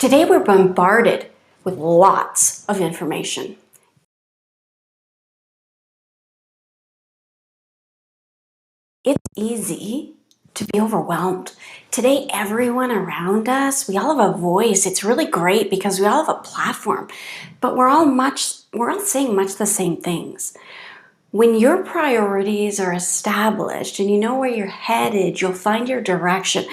Today we're bombarded with lots of information. It's easy to be overwhelmed. Today, everyone around us, we all have a voice. It's really great because we all have a platform, but we're all saying much the same things. When your priorities are established and you know where you're headed, you'll find your direction.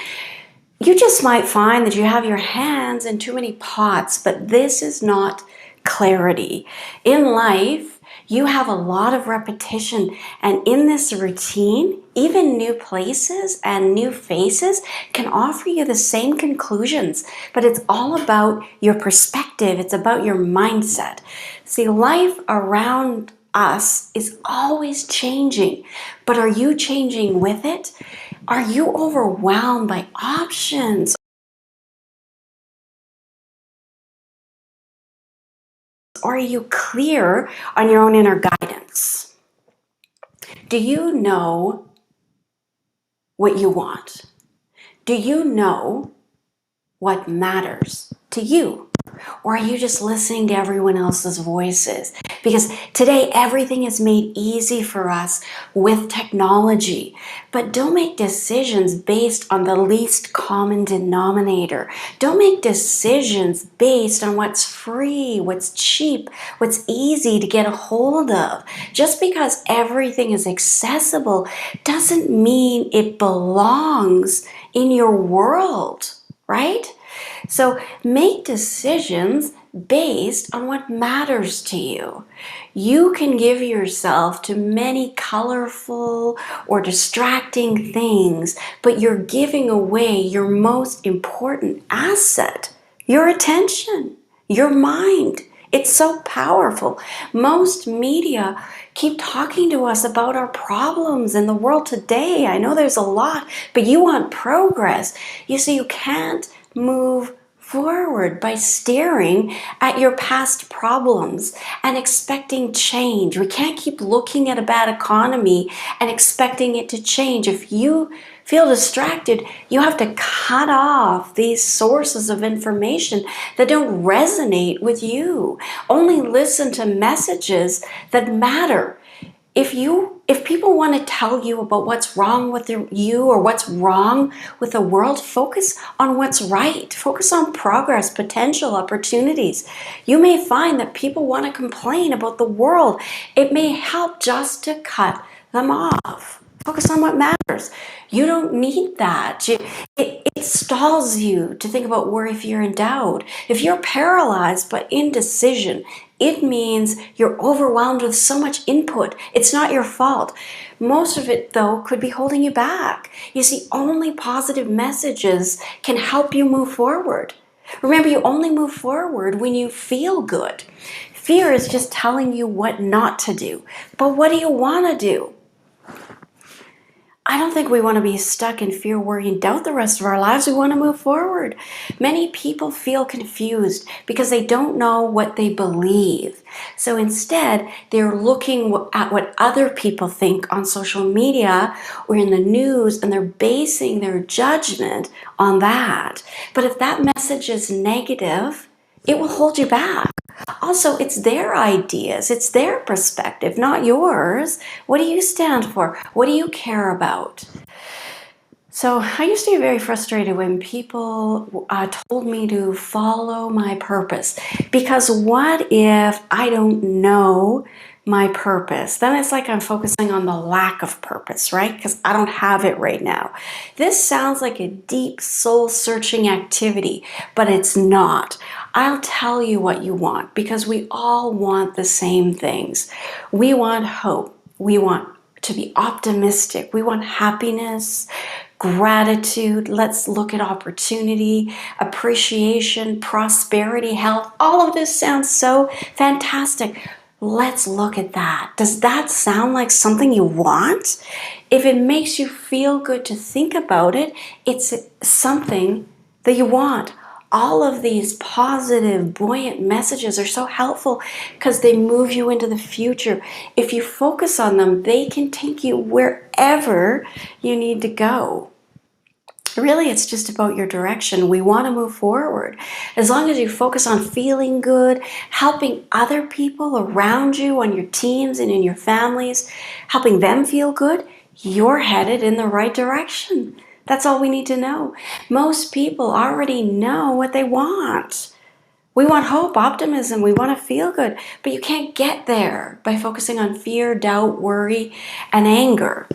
You just might find that you have your hands in too many pots, but this is not clarity. In life, you have a lot of repetition, and in this routine, even new places and new faces can offer you the same conclusions, but it's all about your perspective. It's about your mindset. See, life around us is always changing, but are you changing with it? Are you overwhelmed by options? Or are you clear on your own inner guidance? Do you know what you want? Do you know what matters to you? Or are you just listening to everyone else's voices? Because today everything is made easy for us with technology. But don't make decisions based on the least common denominator. Don't make decisions based on what's free, what's cheap, what's easy to get a hold of. Just because everything is accessible doesn't mean it belongs in your world, right? So make decisions based on what matters to you. You can give yourself to many colorful or distracting things, but you're giving away your most important asset, your attention, your mind. It's so powerful. Most media keep talking to us about our problems in the world today. I know there's a lot, but you want progress. You see, you can't move forward by staring at your past problems and expecting change. We can't keep looking at a bad economy and expecting it to change. If you feel distracted, you have to cut off these sources of information that don't resonate with you. Only listen to messages that matter. If people want to tell you about what's wrong with you or what's wrong with the world, focus on what's right. Focus on progress, potential, opportunities. You may find that people want to complain about the world. It may help just to cut them off. Focus on what matters. You don't need that. It stalls you to think about worry, fear, and doubt. If you're paralyzed by indecision, it means you're overwhelmed with so much input. It's not your fault. Most of it, though, could be holding you back. You see, only positive messages can help you move forward. Remember, you only move forward when you feel good. Fear is just telling you what not to do. But what do you want to do? I don't think we want to be stuck in fear, worry, and doubt the rest of our lives. We want to move forward. Many people feel confused because they don't know what they believe. So instead, they're looking at what other people think on social media or in the news, and they're basing their judgment on that. But if that message is negative, it will hold you back. Also, it's their ideas, it's their perspective, not yours. What do you stand for? What do you care about? So I used to be very frustrated when people told me to follow my purpose, because what if I don't know my purpose? Then it's like I'm focusing on the lack of purpose, right? Because I don't have it right now. This sounds like a deep soul-searching activity, but it's not. I'll tell you what you want, because we all want the same things. We want hope. We want to be optimistic. We want happiness, gratitude. Let's look at opportunity, appreciation, prosperity, health. All of this sounds so fantastic. Let's look at that. Does that sound like something you want? If it makes you feel good to think about it, it's something that you want. All of these positive, buoyant messages are so helpful because they move you into the future. If you focus on them, they can take you wherever you need to go. Really, it's just about your direction. We want to move forward. As long as you focus on feeling good, helping other people around you on your teams and in your families, helping them feel good, you're headed in the right direction. That's all we need to know. Most people already know what they want. We want hope, optimism, we want to feel good, but you can't get there by focusing on fear, doubt, worry, and anger.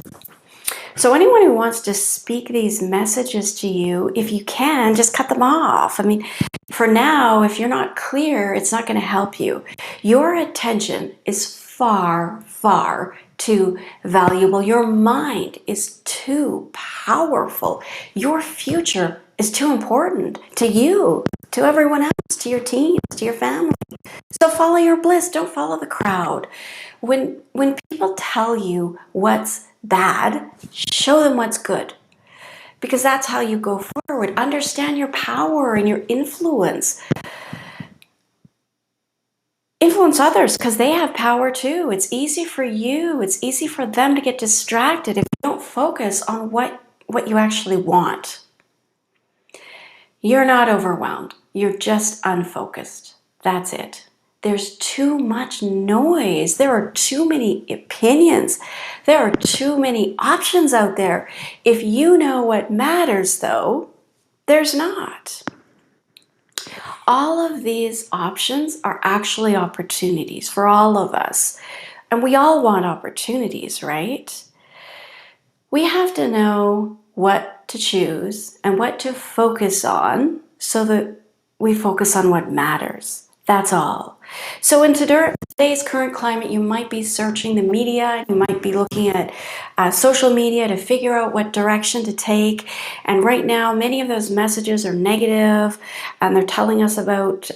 So anyone who wants to speak these messages to you, if you can, just cut them off. I mean, for now, if you're not clear, it's not going to help you. Your attention is far, far too valuable. Your mind is too powerful. Your future is too important to you, to everyone else, to your team, to your family. So follow your bliss. Don't follow the crowd. When people tell you what's bad, show them what's good. Because that's how you go forward. Understand your power and your influence. Influence others because they have power too. It's easy for you. It's easy for them to get distracted if you don't focus on what you actually want. You're not overwhelmed. You're just unfocused. That's it. There's too much noise. There are too many opinions. There are too many options out there. If you know what matters, though, there's not. All of these options are actually opportunities for all of us. And we all want opportunities, right? We have to know what to choose and what to focus on so that we focus on what matters. That's all. So in today's current climate, you might be searching the media, you might be looking at social media to figure out what direction to take. And right now, many of those messages are negative, and they're telling us about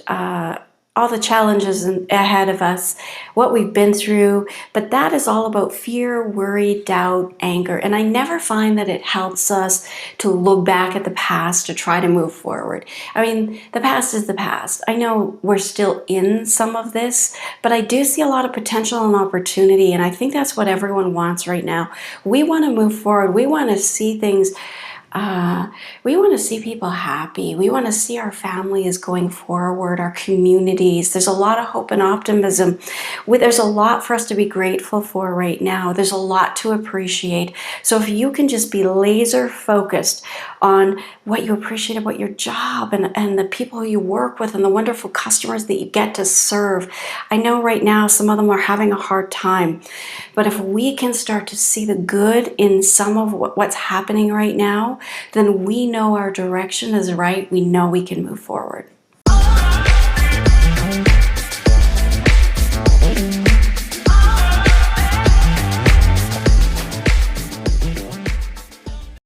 all the challenges ahead of us, what we've been through, but that is all about fear, worry, doubt, anger. And I never find that it helps us to look back at the past to try to move forward. I mean, the past is the past. I know we're still in some of this, but I do see a lot of potential and opportunity, and I think that's what everyone wants right now. We want to move forward. We want to see things. We want to see people happy. We want to see our families going forward, our communities. There's a lot of hope and optimism. There's a lot for us to be grateful for right now. There's a lot to appreciate. So if you can just be laser focused on what you appreciate about your job and the people you work with and the wonderful customers that you get to serve. I know right now some of them are having a hard time, but if we can start to see the good in some of what's happening right now, then we know our direction is right. We know we can move forward.